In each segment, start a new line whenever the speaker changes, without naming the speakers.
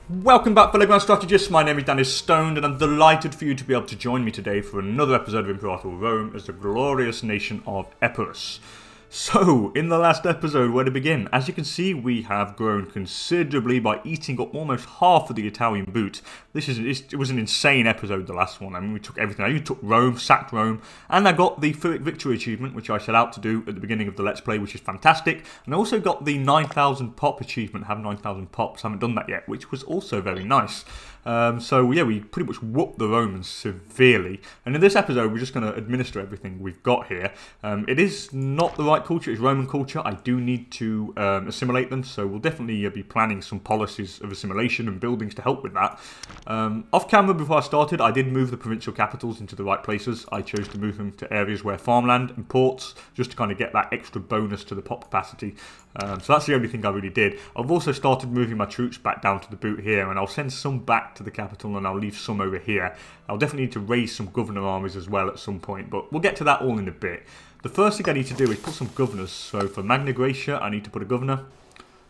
Welcome back, fellow ground strategists. My name is DanIsStoned, and I'm delighted for you to be able to join me today for another episode of Imperator Rome as the glorious nation of Epirus. So, in the last episode, where to begin? As you can see, we have grown considerably by eating up almost half of the Italian boot. It was an insane episode, the last one. I mean, we took everything. I even took Rome, sacked Rome, and I got the Pyrrhic Victory achievement, which I set out to do at the beginning of the Let's Play, which is fantastic. And I also got the 9,000 pop achievement, have 9,000 pops, haven't done that yet, which was also very nice. So yeah, we pretty much whooped the Romans severely. And in this episode, we're just going to administer everything we've got here. It is not the right culture, it's Roman culture. I do need to assimilate them, so we'll definitely be planning some policies of assimilation and buildings to help with that. Off camera, before I started, I did move the provincial capitals into the right places. I chose to move them to areas where farmland and ports, just to kind of get that extra bonus to the pop capacity. So that's the only thing I really did. I've also started moving my troops back down to the boot here, and I'll send some back to the capital and I'll leave some over here. I'll definitely need to raise some governor armies as well at some point, but we'll get to that all in a bit. The first thing I need to do is put some governors. So for Magna Grecia, I need to put a governor.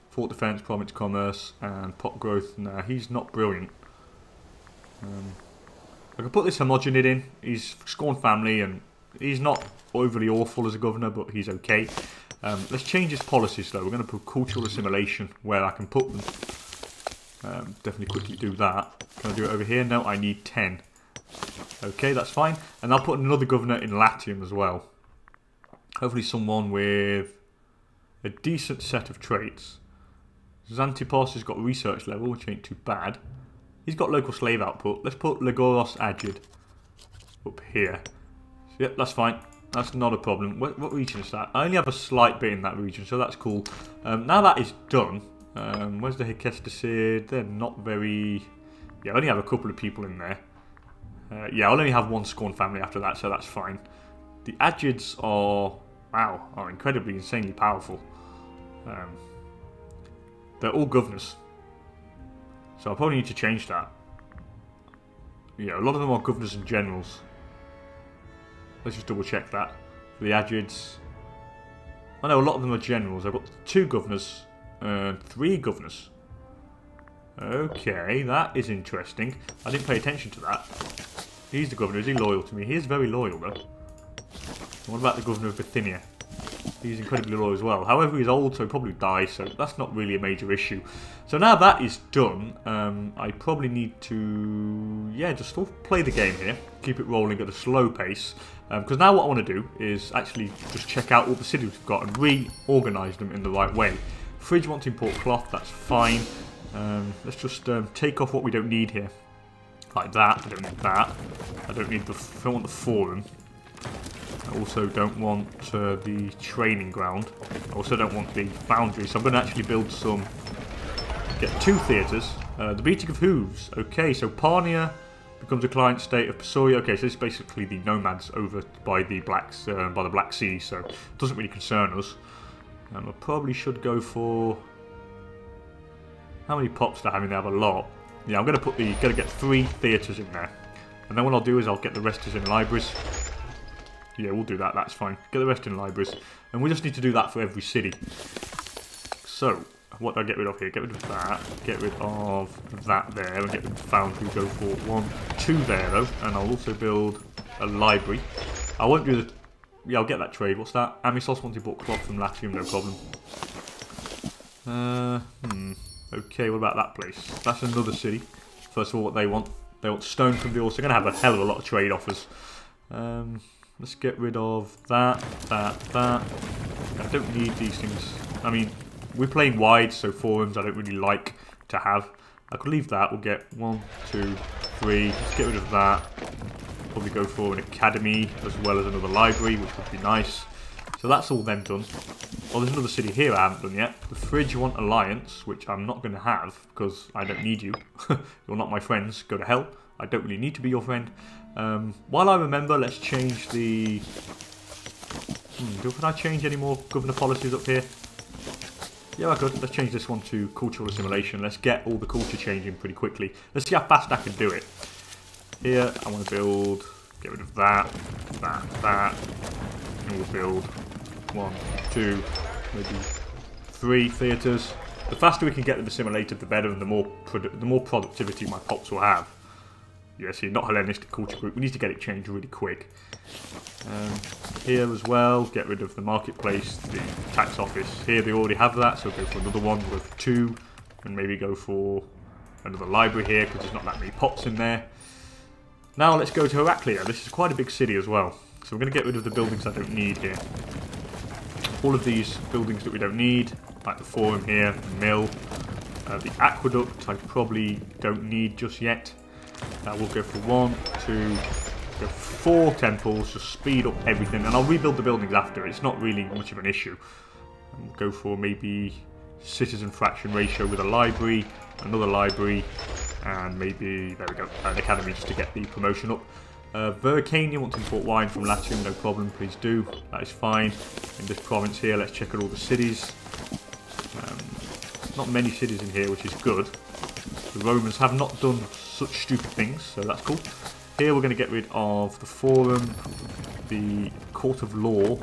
Fort defense, province commerce, and pot growth. Nah, he's not brilliant. I can put this homogenid in. He's Scorned family, and he's not overly awful as a governor, but he's okay. Let's change his policies though. We're going to put cultural assimilation where I can put them. Definitely quickly do that. Can I do it over here? No, I need 10. Okay, that's fine. And I'll put another governor in Latium as well. Hopefully someone with a decent set of traits. Xanthipos has got research level, which ain't too bad. He's got local slave output. Let's put Legoros Agid up here. Yep, that's fine. That's not a problem. What region is that? I only have a slight bit in that region, so that's cool. Now that is done, where's the Hecesticid? They're not very... Yeah, I only have a couple of people in there. Yeah, I'll only have one Scorned family after that, so that's fine. The Agids are... Wow, are incredibly, insanely powerful. They're all governors. So I'll probably need to change that. Yeah, a lot of them are governors and generals. Let's just double check that. For the Agids... I know a lot of them are generals. I've got 2 governors and 3 governors. Okay, that is interesting. I didn't pay attention to that. He's the governor. Is he loyal to me? He is very loyal though. What about the governor of Bithynia? He's incredibly loyal as well. However, he's old, so he'll probably die, so that's not really a major issue. So now that is done, I probably need to, yeah, just sort of play the game here. Keep it rolling at a slow pace. Because now what I want to do is actually just check out all the cities we've got and reorganise them in the right way. Fridge wants to import cloth, that's fine. Let's just take off what we don't need here. Like that, I don't need that. I don't want the forum. I also don't want the training ground. I also don't want the foundry, so I'm going to actually build some... Get 2 theatres. The beating of hooves. Okay, so Parnia becomes a client state of Psoria. Okay, so this is basically the nomads over by the Black Sea, so it doesn't really concern us. I probably should go for... How many pops do I have in there? I have a lot. Yeah, I'm going to get 3 theatres in there. And then what I'll do is I'll get the rest in libraries. Yeah, we'll do that, that's fine. Get the rest in libraries. And we just need to do that for every city. So, what do I get rid of here? Get rid of that. Get rid of that there. And get rid of the foundry. Go for 1, 2 there, though. And I'll also build a library. I won't do the... Yeah, I'll get that trade. What's that? Amisos wants to bought cloth from Latium, no problem. Okay, what about that place? That's another city. First of all, what they want. They want stone from the ore. So they're going to have a hell of a lot of trade offers. Let's get rid of that. I don't need these things. I mean, we're playing wide, so forums I don't really like to have. I could leave that. We'll get 1, 2, 3. Let's get rid of that. Probably go for an academy as well as another library, which would be nice. So that's all then done. Oh, there's another city here I haven't done yet. The Fridge want alliance, which I'm not going to have because I don't need you. You're not my friends. Go to hell. I don't really need to be your friend. While I remember, let's change the... Can I change any more governor policies up here? Yeah, I could. Let's change this one to cultural assimilation. Let's get all the culture changing pretty quickly. Let's see how fast I can do it. Here, I want to build... Get rid of that. And we'll build 1, 2, maybe 3 theatres. The faster we can get them assimilated, the better, and the more productivity my pops will have. Yeah, see, not Hellenistic culture group. We need to get it changed really quick. Here as well, get rid of the marketplace, the tax office. Here they already have that, so go for another one with 2, and maybe go for another library here because there's not that many pops in there. Now let's go to Heraclea. This is quite a big city as well, so we're going to get rid of the buildings I don't need here. All of these buildings that we don't need, like the forum here, the mill, the aqueduct I probably don't need just yet. We'll go for 1, 2, go for 4 temples, just speed up everything, and I'll rebuild the buildings after. It's not really much of an issue. And we'll go for maybe citizen fraction ratio with a library, another library, and maybe, there we go, an academy just to get the promotion up. Veracania want to import wine from Latium, no problem, please do. That is fine. In this province here, let's check out all the cities. Not many cities in here, which is good. The Romans have not done such stupid things, so that's cool. Here we're going to get rid of the forum, the court of law,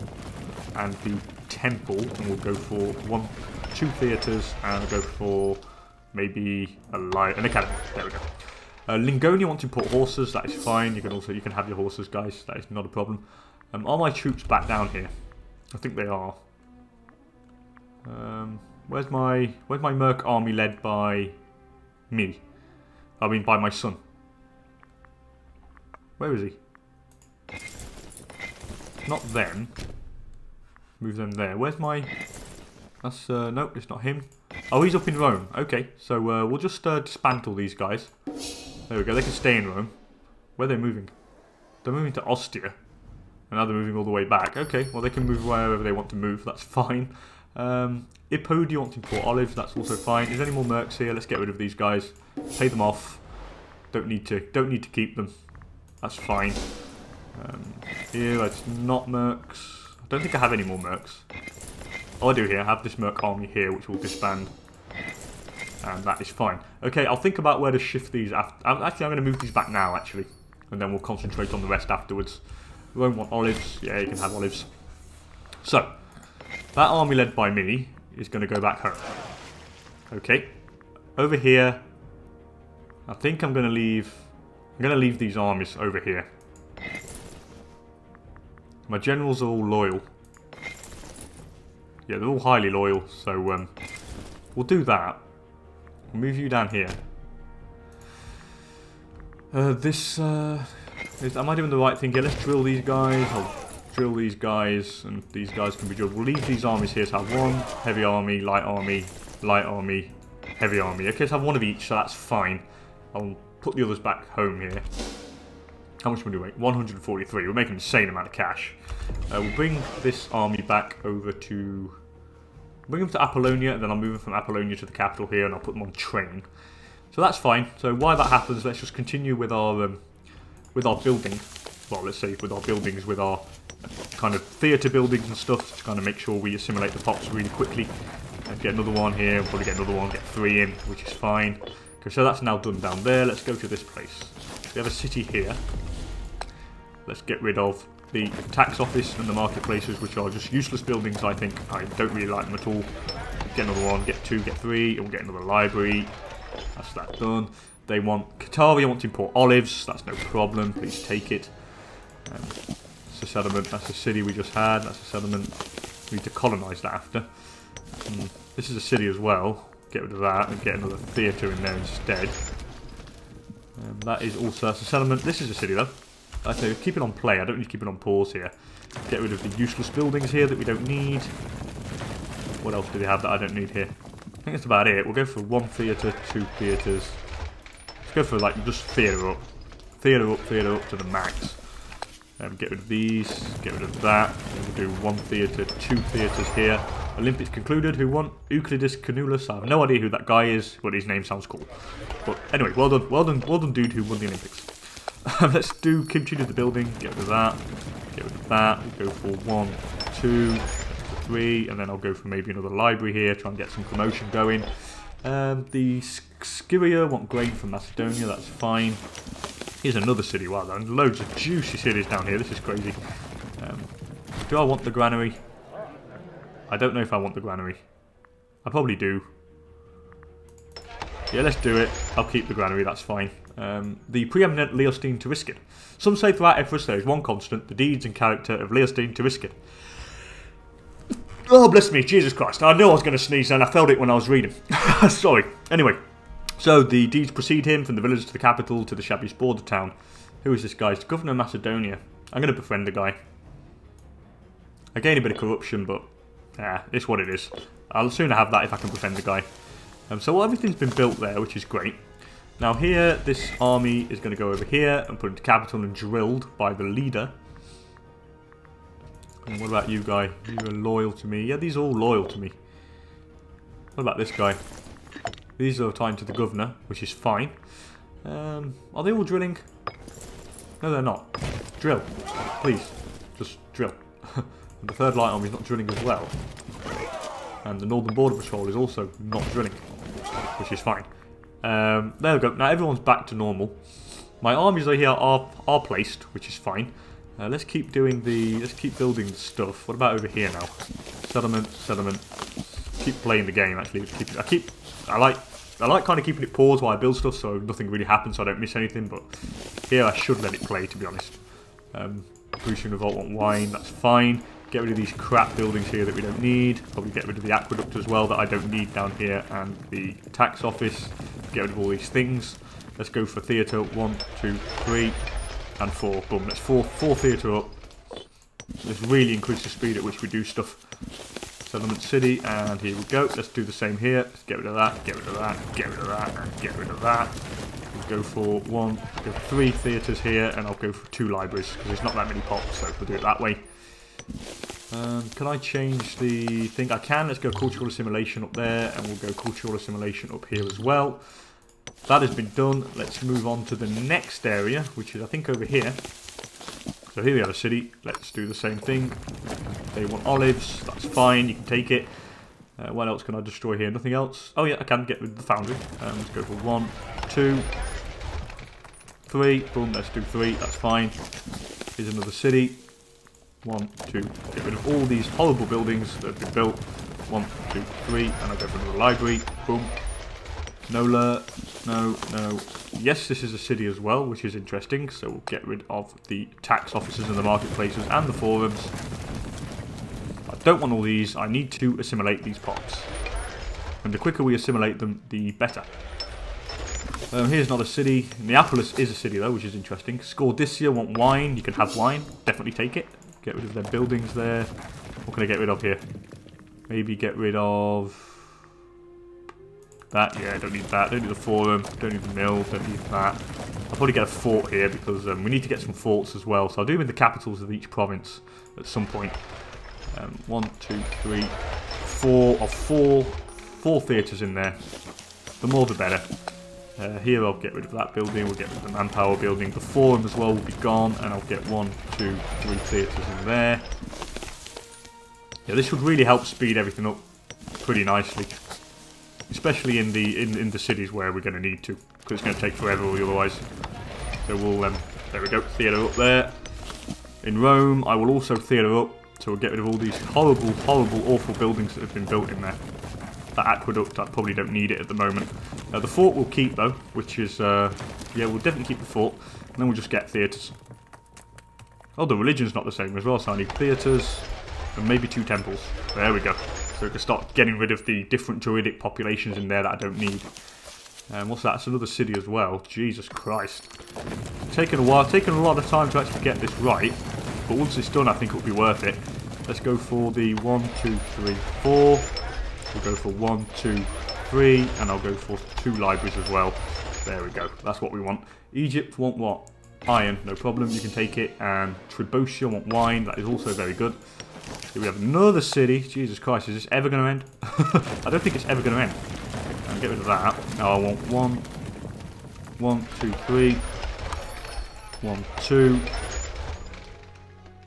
and the temple, and we'll go for 2 theatres, and we'll go for maybe an academy. There we go. Lingonia want to import horses. That is fine. You can have your horses, guys. That is not a problem. Are my troops back down here? I think they are. Where's my merc army led by me? I mean, by my son. Where is he? Not them. Move them there. Where's my... That's, nope, it's not him. Oh, he's up in Rome. Okay, so we'll just dismantle these guys. There we go, they can stay in Rome. Where are they moving? They're moving to Ostia. And now they're moving all the way back. Okay, well they can move wherever they want to move, that's fine. Ipodi want to import olives, that's also fine. Is there any more mercs here? Let's get rid of these guys. Pay them off. Don't need to keep them. That's fine. Here, that's not mercs. I don't think I have any more mercs. Oh, I do here. I have this merc army here, which will disband. And that is fine. Okay, I'll think about where to shift these after. Actually, I'm going to move these back now, actually. And then we'll concentrate on the rest afterwards. We won't want olives. Yeah, you can have olives. So, that army led by me is going to go back home. Okay. Over here, I think I'm going to leave... I'm going to leave these armies over here. My generals are all loyal. Yeah, they're all highly loyal, so we'll do that. We'll move you down here. Am I doing the right thing here? Let's drill these guys. I'll drill these guys, and these guys can be drilled. We'll leave these armies here to have 1 heavy army, light army, heavy army. Okay, so have 1 of each, so that's fine. I'll put the others back home here. How much money do we make? 143. We're making an insane amount of cash. We'll bring this army back over to... Bring them to Apollonia, and then I'll move them from Apollonia to the capital here, and I'll put them on train. So that's fine. So while that happens, let's just continue with our building. Well, let's say with our buildings, with our kind of theatre buildings and stuff, to kind of make sure we assimilate the pops really quickly. And get another one here, we'll probably get another one, get 3 in, which is fine. Okay, so that's now done down there. Let's go to this place. We have a city here. Let's get rid of the tax office and the marketplaces, which are just useless buildings, I think. I don't really like them at all. Get another one, get 2, get 3, and we'll get another library. That's that done. They want Qataria want to import olives. That's no problem. Please take it. It's a settlement. That's a city we just had. That's a settlement. We need to colonise that after. This is a city as well. Get rid of that and get another theatre in there instead. That is also a settlement. This is a city though. I say keep it on play. I don't need to keep it on pause here. Get rid of the useless buildings here that we don't need. What else do they have that I don't need here? I think that's about it. We'll go for 1 theatre, 2 theatres. Let's go for like just theatre up to the max. Get rid of these. Get rid of that. We'll do 1 theatre, 2 theatres here. Olympics concluded. Who won? Euclidus Canulus. I have no idea who that guy is, but his name sounds cool. But anyway, well done, dude who won the Olympics. Let's continue the building. Get rid of that. Get rid of that. We'll go for 1, 2, 3, and then I'll go for maybe another library here. Try and get some promotion going. The Scyria want grain from Macedonia. That's fine. Here's another city. Wow, there are loads of juicy cities down here. This is crazy. Do I want the granary? I don't know if I want the granary. I probably do. Yeah, let's do it. I'll keep the granary, that's fine. The preeminent DanIsStoned to risk it. Some say throughout Epirus there is one constant, the deeds and character of DanIsStoned to risk it. Oh, bless me, Jesus Christ. I knew I was going to sneeze and I felt it when I was reading. Sorry. Anyway, so the deeds precede him from the village to the capital to the shabbiest border town. Who is this guy? It's the governor of Macedonia. I'm going to befriend the guy. I gain a bit of corruption, but it's what it is. I'll sooner have that if I can befriend the guy. So everything's been built there, which is great. Now here, this army is going to go over here and put into capital and drilled by the leader. And what about you, guy? You are loyal to me. Yeah, these are all loyal to me. What about this guy? These are tied to the governor, which is fine. Are they all drilling? No, they're not. Drill. Please. Just drill. And the third light army is not drilling as well. And the Northern Border Patrol is also not drilling, which is fine. There we go. Now everyone's back to normal. My armies are here are placed, which is fine. Let's keep doing the. Let's keep building the stuff. What about over here now? Settlement, settlement. Keep playing the game. Actually, I like kind of keeping it paused while I build stuff, so nothing really happens, so I don't miss anything. But here I should let it play, to be honest. Grecian Revolt want wine. That's fine. Get rid of these crap buildings here that we don't need. Probably get rid of the aqueduct as well that I don't need down here, and the tax office. Get rid of all these things. Let's go for theatre. 1, 2, 3, and 4. Boom. Let's 4 theatre up. Let's really increase the speed at which we do stuff. Settlement city, and here we go. Let's do the same here. Let's get rid of that. Get rid of that. Get rid of that. And get rid of that. Let's go for 3 theatres here, and I'll go for 2 libraries because there's not that many pops, so we'll do it that way. Can I change the thing? I can. Let's go cultural assimilation up there, and we'll go cultural assimilation up here as well. That has been done. Let's move on to the next area, which is I think over here. So here we have a city. Let's do the same thing. They want olives. That's fine. You can take it. What else can I destroy here? Nothing else. Oh yeah, I can get rid of the foundry. Let's go for 1, 2, 3. Boom. Let's do 3. That's fine. Here's another city. 1, 2, get rid of all these horrible buildings that have been built. 1, 2, 3, and I'll go for another library. Boom. No. Yes, this is a city as well, which is interesting. So we'll get rid of the tax offices and the marketplaces and the forums. I don't want all these. I need to assimilate these pops. And the quicker we assimilate them, the better. Here's another city. Neapolis is a city though, which is interesting. Scorned want wine. You can have wine. Definitely take it. Get rid of their buildings there. What can I get rid of here? Maybe get rid of that. Yeah, don't need that. Don't need the forum. Don't need the mill. Don't need that. I'll probably get a fort here because we need to get some forts as well. So I'll do them in the capitals of each province at some point. 1, 2, 3, 4 theatres in there. The more the better. Here I'll get rid of that building, we'll get rid of the manpower building, the forum as well will be gone, and I'll get 1, 2, 3 theatres in there. Yeah, this would really help speed everything up pretty nicely, especially in the cities where we're going to need to, because it's going to take forever otherwise. So we'll there we go, theatre up there. In Rome, I will also theatre up, so we'll get rid of all these horrible, awful buildings that have been built in there. That aqueduct, I probably don't need it at the moment. The fort we'll keep though, which is, yeah, we'll definitely keep the fort. And then we'll just get theatres. Oh, the religion's not the same as well, so I need theatres and maybe 2 temples. There we go. So we can start getting rid of the different druidic populations in there that I don't need. And what's that? It's another city as well. Jesus Christ. It's taken a while, taken a lot of time to actually get this right. But once it's done, I think it'll be worth it. Let's go for the 1, 2, 3, 4. We'll go for 1, 2, 3, and I'll go for 2 libraries as well. There we go. That's what we want. Egypt want what? Iron, no problem. You can take it. And Tribotia want wine. That is also very good. Here we have another city. Jesus Christ, is this ever going to end? I don't think it's ever going to end. And get rid of that. Now I want 1, 2, 3. 1, 2.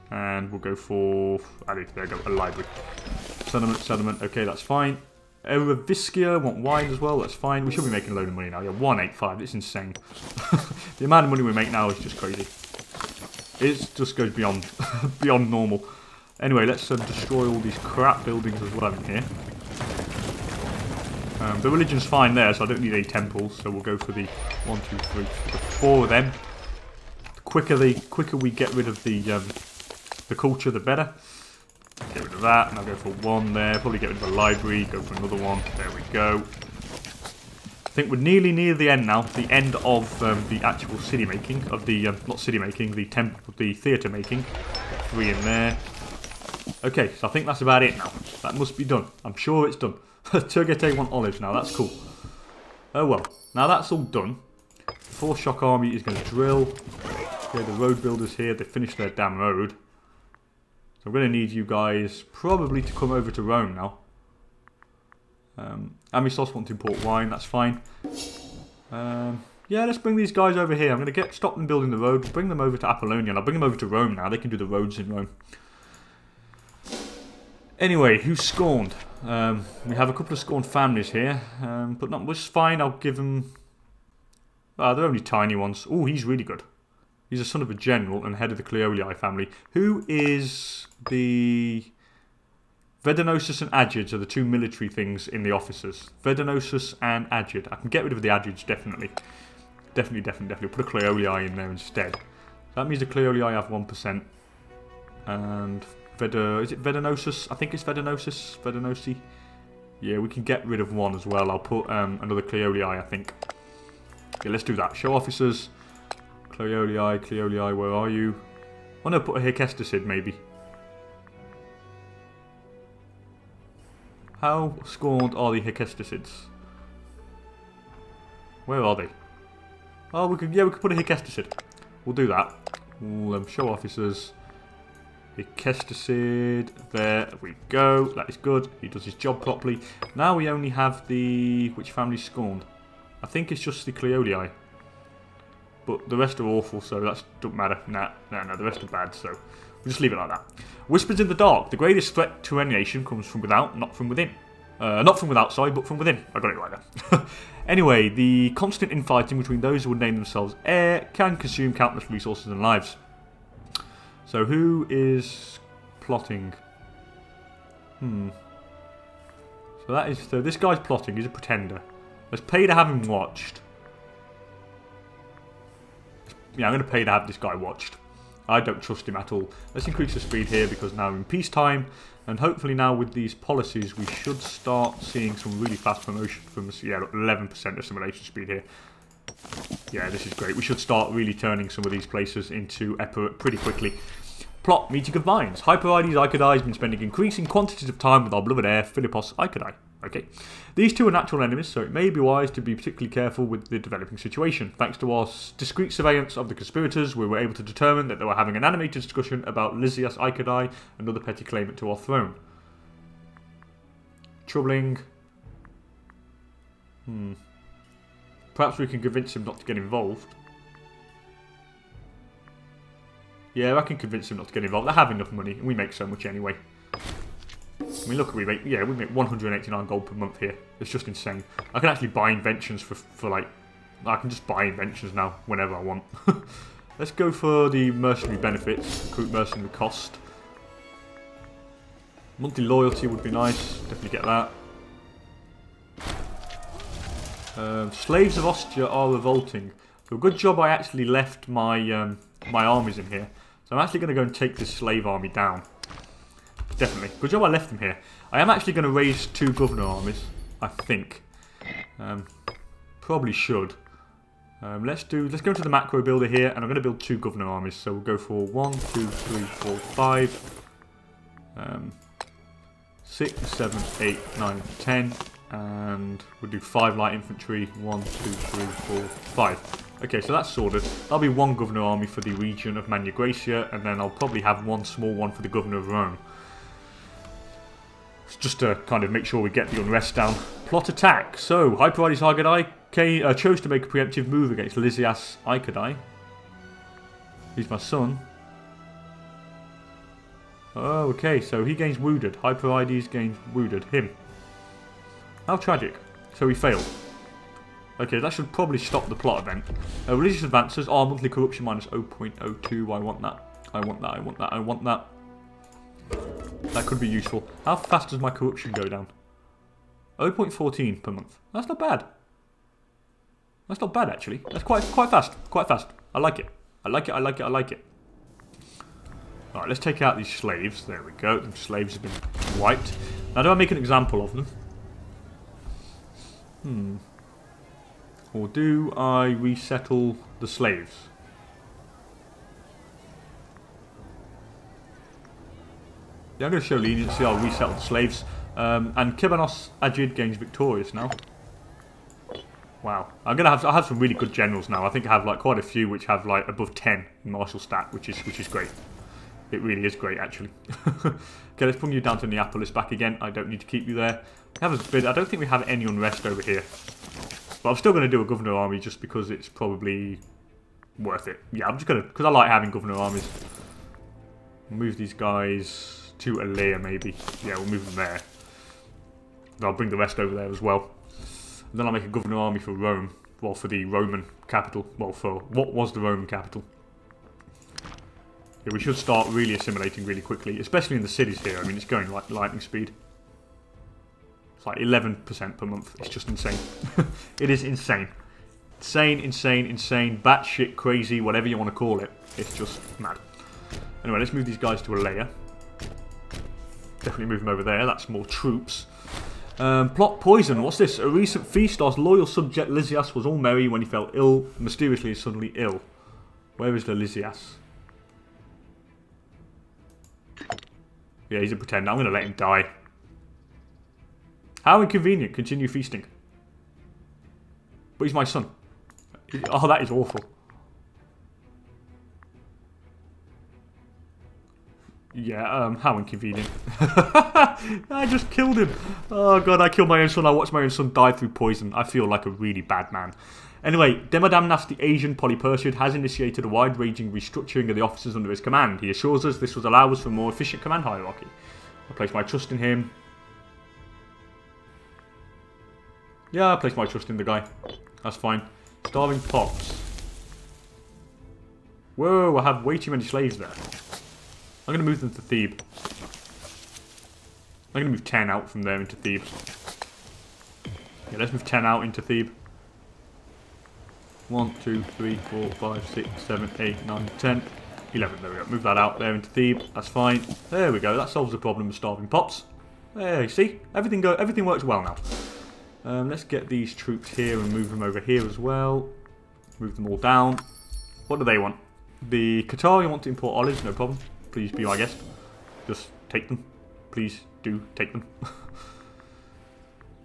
And we'll go for, there we go, a library. Settlement, okay, that's fine. Ereviskia want wine as well, that's fine. We should be making a load of money now. Yeah, 185, it's insane. The amount of money we make now is just crazy. It just goes beyond beyond normal. Anyway, let's destroy all these crap buildings as well in here. The religion's fine there, so I don't need any temples. So we'll go for the 1, 2, 3, 4 of them. The quicker we get rid of the culture, the better. Get rid of that, and I'll go for 1 there. Probably get rid of a library. Go for another one. There we go. I think we're nearly near the end now. The end of the actual city making of the not city making, the theatre making. 3 in there. Okay, so I think that's about it now. That must be done. I'm sure it's done. Turgete want olives now. That's cool. Oh well. Now that's all done. 4 shock army is going to drill. Okay, the road builders here. They finished their damn road. So I'm going to need you guys probably to come over to Rome now. Amisos want to import wine. That's fine. Yeah, let's bring these guys over here. I'm going to stop them building the road. Bring them over to Apollonia. And I'll bring them over to Rome now. They can do the roads in Rome. Anyway, who's Scorned? We have a couple of Scorned families here, but not much. Fine, I'll give them... they're only tiny ones. Oh, he's really good. He's a son of a general and head of the Cleolii family. Who is the... Vedanosus and Agids are the 2 military things in the officers. Vedanosus and Agid. I can get rid of the Agids, definitely. Definitely. Put a Cleolii in there instead. That means the Cleolii have 1%. And... is it Vedanosus? I think it's Vedanosus. Vedanosi. Yeah, we can get rid of 1 as well. I'll put another Cleolii, I think. Okay, let's do that. Show officers. Cleolii, where are you? Oh no, put a Hecesticid, maybe. How scorned are the Hecesticids? Where are they? Oh, we could put a Hecesticid. We'll do that. We'll show officers. Hecesticid, there we go, that is good, he does his job properly. Now we only have the... which family's Scorned? I think it's just the Cleolii. But the rest are awful, so that doesn't matter. Nah, the rest are bad, so we'll just leave it like that. Whispers in the dark, the greatest threat to any nation comes from without, not from within. Not from without, sorry, but from within. I got it right there. Anyway, the constant infighting between those who would name themselves heir can consume countless resources and lives. So who is plotting? So this guy's plotting. He's a pretender. Let's pay to have him watched. Yeah, I'm going to pay to have this guy watched. I don't trust him at all. Let's increase the speed here because now we're in peacetime. And hopefully now with these policies we should start seeing some really fast promotion from us. Yeah, 11% assimilation speed here. Yeah, this is great. We should start really turning some of these places into Epirus pretty quickly. Plot, meeting of minds. Hyperides Icadi has been spending increasing quantities of time with our beloved heir, Philippos Icadi. Okay. These two are natural enemies, so it may be wise to be particularly careful with the developing situation. Thanks to our discreet surveillance of the conspirators, we were able to determine that they were having an animated discussion about Lysias Icadi, another petty claimant to our throne. Troubling. Perhaps we can convince him not to get involved. Yeah, I can convince him not to get involved. They have enough money, and we make so much anyway. I mean, look, we make 189 gold per month here. It's just insane. I can actually buy inventions for like... I can just buy inventions now, whenever I want. Let's go for the mercenary benefits. Recruit mercenary cost. Monthly loyalty would be nice. Definitely get that. Slaves of Ostia are revolting. So a good job I actually left my my armies in here. So I'm actually going to go and take this slave army down. Definitely. Good job I left them here. I am actually going to raise 2 governor armies, I think. Probably should. Let's go into the macro builder here, and I'm going to build 2 governor armies. So we'll go for 1, 2, 3, 4, 5. 6, 7, 8, 9, 10. And we'll do 5 light infantry. 1, 2, 3, 4, 5. Okay, so that's sorted. That'll be 1 governor army for the region of Magna Grecia, and then I'll probably have 1 small one for the governor of Rome. Just to kind of make sure we get the unrest down. Plot attack. So, Hyperides Icadi chose to make a preemptive move against Lysias Icadi. He's my son. Oh, okay, so he gains wounded. Hyperides gains wounded. Him. How tragic. So he failed. Okay, that should probably stop the plot event. Religious advances are monthly corruption minus 0.02. I want that. I want that. I want that. I want that. That could be useful. How fast does my corruption go down? 0.14 per month. That's not bad. That's not bad, actually. That's quite fast. Quite fast. I like it. I like it, I like it, I like it. Alright, let's take out these slaves. There we go. The slaves have been wiped. Now, do I make an example of them? Or do I resettle the slaves? Yeah, I'm going to show leniency. I'll resettle the slaves. And Kibanos Ajid gains victorious now. Wow. I have some really good generals now. I think I have like quite a few which have like above 10 in martial stat, which is great. It really is great, actually. Okay, let's bring you down to Neapolis back again. I don't need to keep you there. I don't think we have any unrest over here. But I'm still going to do a governor army just because it's probably worth it. Yeah, I'm just going to, because I like having governor armies. Move these guys to Alea, maybe. Yeah, we'll move them there. And I'll bring the rest over there as well. And then I'll make a governor army for Rome. Well, for the Roman capital. Well, for what was the Roman capital. Yeah, we should start really assimilating really quickly, especially in the cities here. I mean, it's going like lightning speed. It's like 11% per month. It's just insane. It is insane. Insane, insane, insane, batshit crazy, whatever you want to call it. It's just mad. Anyway, let's move these guys to Alea. Definitely move them over there. That's more troops. Plot poison. What's this? A recent feast, our loyal subject Lysias was all merry when he fell ill, mysteriously and suddenly ill. Where is the Lysias? Yeah, he's a pretender. I'm going to let him die. How inconvenient. Continue feasting. But he's my son. Oh, that is awful. Yeah, how inconvenient. I just killed him. Oh god, I killed my own son. I watched my own son die through poison. I feel like a really bad man. Anyway, Demodamnas, the Asian Polypersiad, has initiated a wide-ranging restructuring of the officers under his command. He assures us this will allow us for a more efficient command hierarchy. I place my trust in him. Yeah, I place my trust in the guy. That's fine. Starving pops. Whoa, I have way too many slaves there. I'm going to move them to Thebes. I'm going to move 10 out from there into Thebes. Yeah, let's move 10 out into Thebes. 1, 2, 3, 4, 5, 6, 7, 8, 9, 10, 11. There we go. Move that out there into Thebes. That's fine. There we go. That solves the problem of starving pops. There, you see? Everything works well now. Let's get these troops here and move them over here as well. Move them all down. What do they want? The Qatari want to import olives. No problem. Please be my guest. Just take them. Please do take them.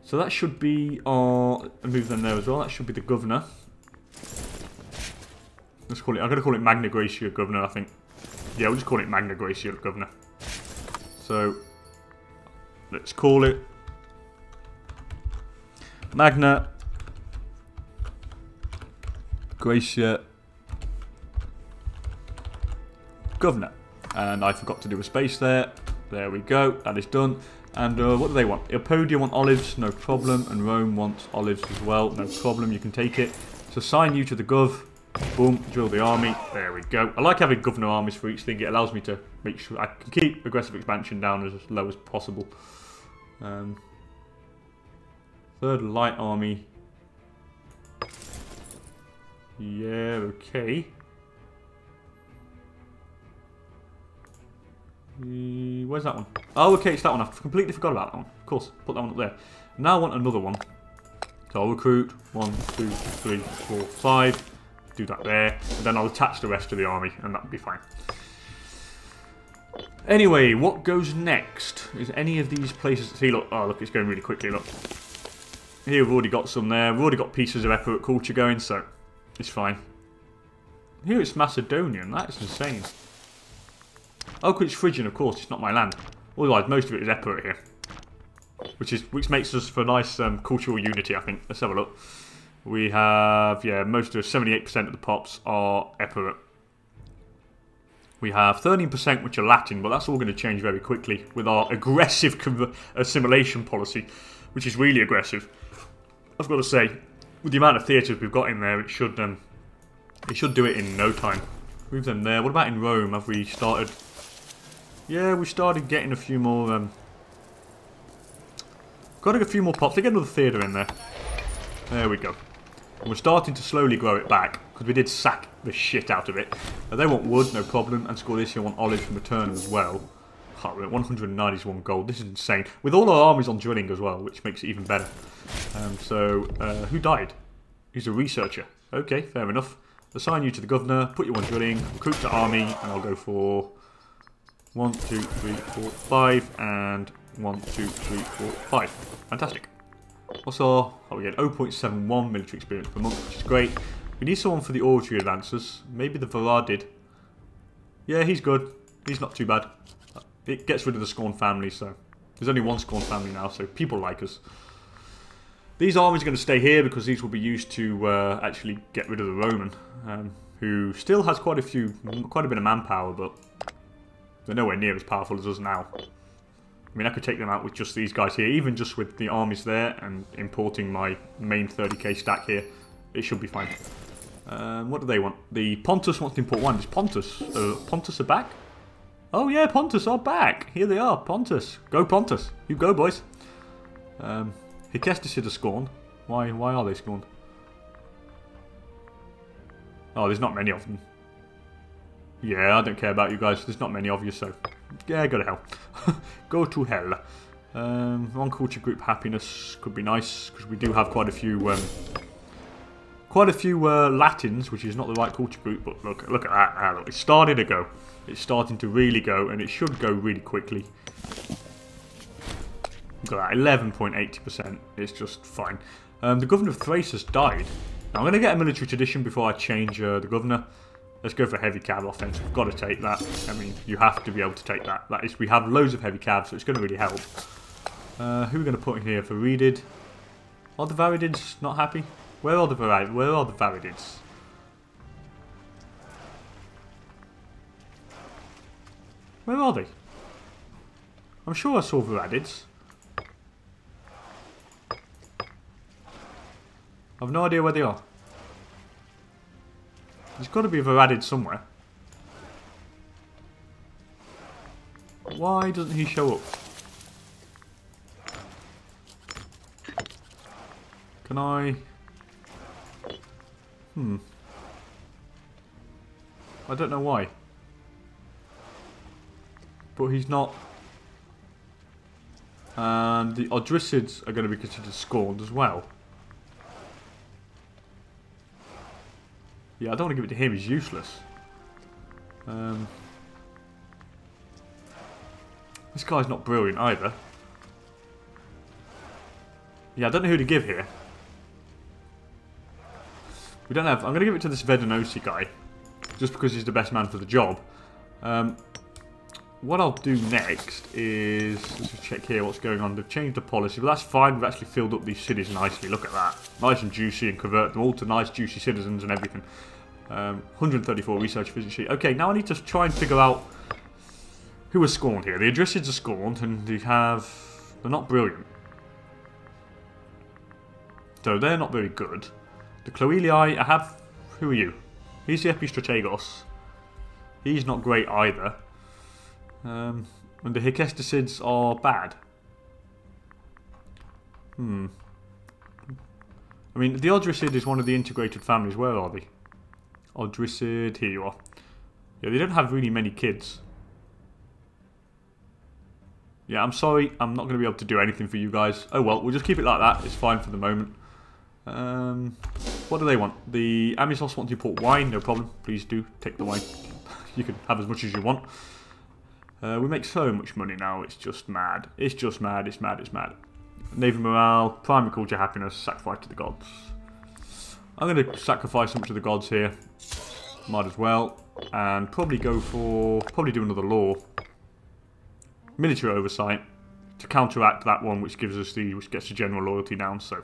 So that should be our... move them there as well. That should be the governor. Let's call it... I'm going to call it Magna Grecia governor, I think. Yeah, we'll just call it Magna Grecia governor. So, let's call it Magna Grecia governor. And I forgot to do a space there. There we go. That is done. And what do they want? Apodia want olives, no problem. And Rome wants olives as well, no problem. You can take it. So assign you to the gov. Boom. Drill the army. There we go. I like having governor armies for each thing. It allows me to make sure I can keep aggressive expansion down as low as possible. Third light army. Yeah, okay. Where's that one? Oh, okay, it's that one. I completely forgot about that one. Of course, put that one up there. Now I want another one. So I'll recruit 1, 2, 3, 4, 5. Do that there. And then I'll attach the rest of the army, and that'll be fine. Anyway, what goes next? Is any of these places... See, look. Oh, look, it's going really quickly, look. Here we've already got some there. We've already got pieces of Epirus culture going, so it's fine. Here it's Macedonian. That's insane. Oh, because it's Phrygian, of course. It's not my land. Otherwise, most of it is Epirus here. Which makes us for nice cultural unity, I think. Let's have a look. We have, yeah, most of 78% of the pops are Epirus. We have 13% which are Latin, but that's all going to change very quickly with our aggressive assimilation policy, which is really aggressive. I've got to say, with the amount of theatres we've got in there, it should do it in no time. Move them there. What about in Rome? Have we started? Yeah, we started getting a few more Got to get a few more pops. They get another theatre in there. There we go. And we're starting to slowly grow it back, because we did sack the shit out of it. They want wood, no problem, and Scorned want olives from Return as well. Oh, we're at 191 gold. This is insane. With all our armies on drilling as well, which makes it even better. Who died? He's a researcher. Okay, fair enough. Assign you to the governor, put you on drilling, recruit to army, and I'll go for 1, 2, 3, 4, 5, and 1, 2, 3, 4, 5. Fantastic. Also, we get 0.71 military experience per month, which is great. We need someone for the oratory advances. Maybe the Redid. Yeah, he's good. He's not too bad. It gets rid of the Scorned family, so there's only one Scorned family now, so people like us. These armies are going to stay here because these will be used to actually get rid of the Roman, who still has quite a bit of manpower, but they're nowhere near as powerful as us now. I mean, I could take them out with just these guys here, even just with the armies there and importing my main 30k stack here. It should be fine. What do they want? The Pontus wants to import wine. Is Pontus are back? Oh yeah, Pontus are back. Here they are, Pontus. Go Pontus. You go, boys. Hecestus are scorned. Why are they scorned? Oh, there's not many of them. Yeah, I don't care about you guys. There's not many of you, so yeah, go to hell. Go to hell. One culture group happiness could be nice because we do have quite a few Latins, which is not the right culture group. But look at that. Look, it's starting to go. It's starting to really go, and it should go really quickly. Look at that, 11.80%. It's just fine. The governor of Thrace has died. Now, I'm going to get a military tradition before I change the governor. Let's go for heavy cav offense. We've got to take that. I mean, you have to be able to take that. That is, we have loads of heavy cav, so it's going to really help. Who are we going to put in here for Redid? Are the Varidids not happy? Where are the Varidids? Where are they? I'm sure I saw Varidids. I've no idea where they are. There's got to be a Redid somewhere. Why doesn't he show up? Can I... I don't know why. But he's not... And the Odricids are going to be considered scorned as well. Yeah, I don't want to give it to him, he's useless. This guy's not brilliant either. Yeah, I don't know who to give here. We don't have... I'm going to give it to this Vedanosi guy. Just because he's the best man for the job. What I'll do next is... Let's just check here what's going on. They've changed the policy, but that's fine. We've actually filled up these cities nicely. Look at that. Nice and juicy, and convert them all to nice juicy citizens and everything. 134 research efficiency. Okay, now I need to try and figure out who are scorned here. The Adricids are scorned, and they have... They're not brilliant. So they're not very good. The Cloelii, I have... Who are you? He's the Epistrategos. He's not great either. And the Hecesticids are bad. I mean, the Odricid is one of the integrated families. Where are they? Odricid, here you are. Yeah, they don't have really many kids. Yeah, I'm sorry. I'm not going to be able to do anything for you guys. Oh well, we'll just keep it like that. It's fine for the moment. What do they want? The Amisos want to import wine. No problem. Please do take the wine. You can have as much as you want. We make so much money now. It's just mad. It's just mad. It's mad. It's mad. Naval morale, primary culture happiness, sacrifice to the gods. I'm going to sacrifice some to the gods here. Might as well. And probably go for... Probably do another law. Military oversight. To counteract that one which gives us the... Which gets the general loyalty down, so...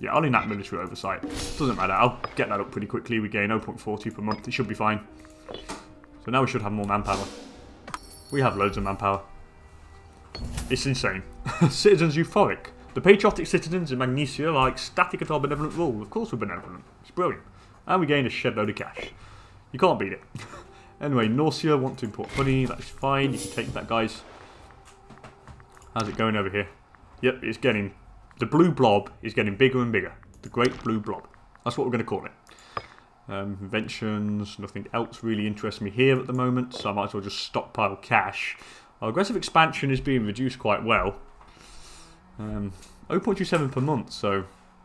Yeah, I'll enact military oversight. Doesn't matter. I'll get that up pretty quickly. We gain 0.40 per month. It should be fine. So now we should have more manpower. We have loads of manpower. It's insane. Citizens euphoric. The patriotic citizens in Magnesia are ecstatic at our benevolent rule. Of course we're benevolent. It's brilliant. And we gain a shed load of cash. You can't beat it. Anyway, Norcia want to import honey. That's fine. You can take that, guys. How's it going over here? Yep, it's getting... The blue blob is getting bigger and bigger. The great blue blob. That's what we're going to call it. Inventions, nothing else really interests me here at the moment, so I might as well just stockpile cash. Our aggressive expansion is being reduced quite well. 0.27 per month, so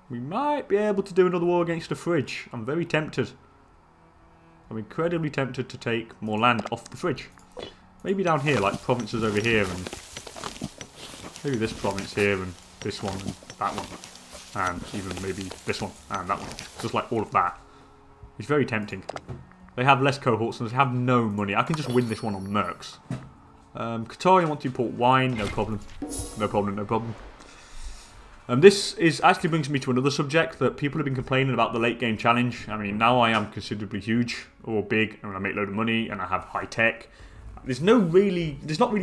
we might be able to do another war against the fridge. I'm very tempted. I'm incredibly tempted to take more land off the fridge. Maybe down here, like provinces over here, and maybe this province here, and this one, and that one, and even maybe this one, and that one. Just like all of that. It's very tempting. They have less cohorts and they have no money. I can just win this one on mercs. Qatar, you want to import wine? No problem. No problem, no problem. This actually brings me to another subject that people have been complaining about the late game challenge. I mean, now I am considerably huge or big, and I make a load of money, and I have high tech. There's not really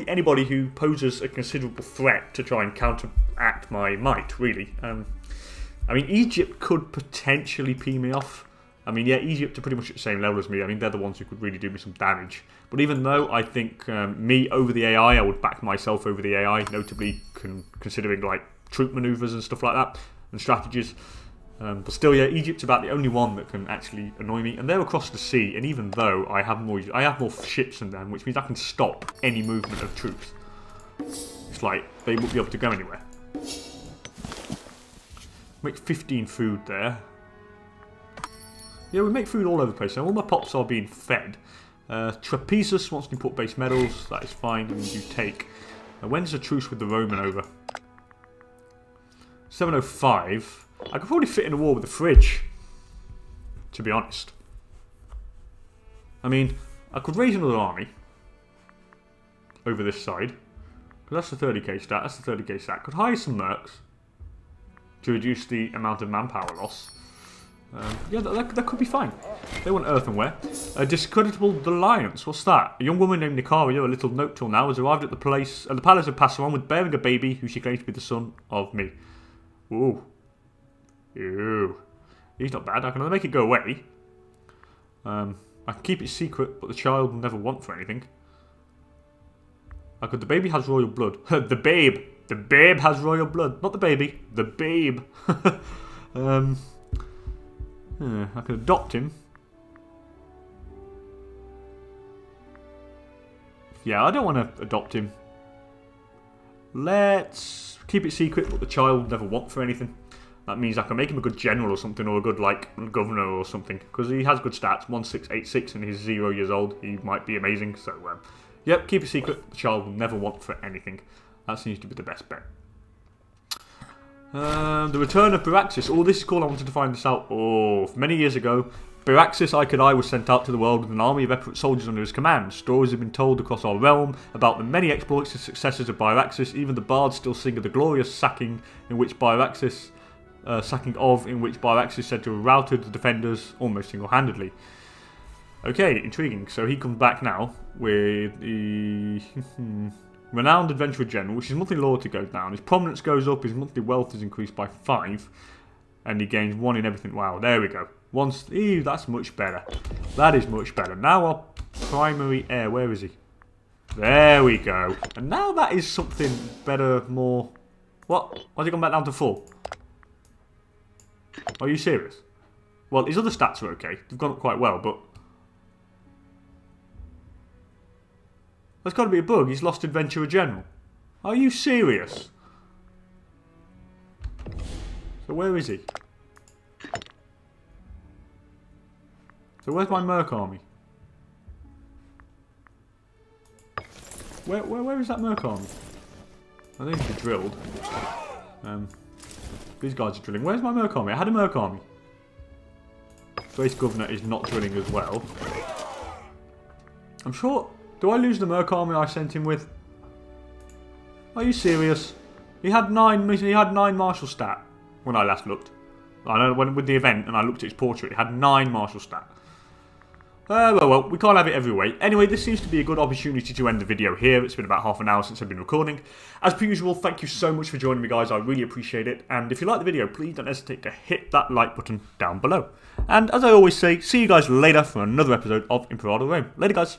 anybody who poses a considerable threat to try and counteract my might, really. I mean, Egypt could potentially pee me off. I mean, yeah, Egypt are pretty much at the same level as me. I mean, they're the ones who could really do me some damage. But even though I think me over the AI, I would back myself over the AI, notably considering like troop maneuvers and stuff like that, and strategies. But still, yeah, Egypt's about the only one that can actually annoy me, and they're across the sea. And even though I have more ships than them, which means I can stop any movement of troops. It's like they won't be able to go anywhere. Make 15 food there. Yeah, we make food all over the place. Now all my pops are being fed. Trapezus wants to import base metals. That is fine. And you take. When's the truce with the Roman over? 705. I could probably fit in a war with the fridge. To be honest. I mean, I could raise another army. Over this side. Because that's the 30k stat. That's the 30k stat. Could hire some mercs. To reduce the amount of manpower loss. Yeah, that could be fine. They want earthenware. A discreditable alliance. What's that? A young woman named Nicaria, a little note till now, has arrived at the palace of Passaron with bearing a baby who she claims to be the son of me. Ooh. Ew. He's not bad. I can make it go away. I can keep it secret, but the child will never want for anything. The baby has royal blood. The babe. The babe has royal blood. Not the baby. The babe. I can adopt him. Yeah, I don't want to adopt him. Let's keep it secret, but the child will never want for anything. That means I can make him a good general or something, or a good, like, governor or something. Because he has good stats, 1686, and he's 0 years old. He might be amazing, so, yep, keep it secret. The child will never want for anything. That seems to be the best bet. The return of Pyrrhic. Oh, this is cool. I wanted to find this out. Oh, many years ago, Pyrrhic I was sent out to the world with an army of Epirus soldiers under his command. Stories have been told across our realm about the many exploits and successes of Pyrrhic. Even the bards still sing of the glorious sacking in which Pyrrhic is said to have routed the defenders almost single-handedly. Okay, intriguing. So he comes back now with the Renowned Adventurer General, which his monthly loyalty goes down. His prominence goes up, his monthly wealth is increased by 5. And he gains 1 in everything. Wow, there we go. Ew, that's much better. That is much better. Now our primary heir, where is he? There we go. And now that is something better, more... What? Why has it gone back down to 4? Are you serious? Well, his other stats are okay. They've gone up quite well, but... That's got to be a bug. He's lost Adventurer General. Are you serious? So where is he? So where's my Merc army? Where is that Merc army? I think it's drilled. These guys are drilling. Where's my Merc army? I had a Merc army. Base Governor is not drilling as well. I'm sure... Do I lose the Merc army I sent him with? Are you serious? He had 9 martial stat when I last looked. I know when with the event and I looked at his portrait, it had 9 martial stat. Well, we can't have it every way. Anyway, this seems to be a good opportunity to end the video here. It's been about half an hour since I've been recording. As per usual, thank you so much for joining me, guys. I really appreciate it. And if you like the video, please don't hesitate to hit that like button down below. And as I always say, see you guys later for another episode of Imperator Rome. Later, guys.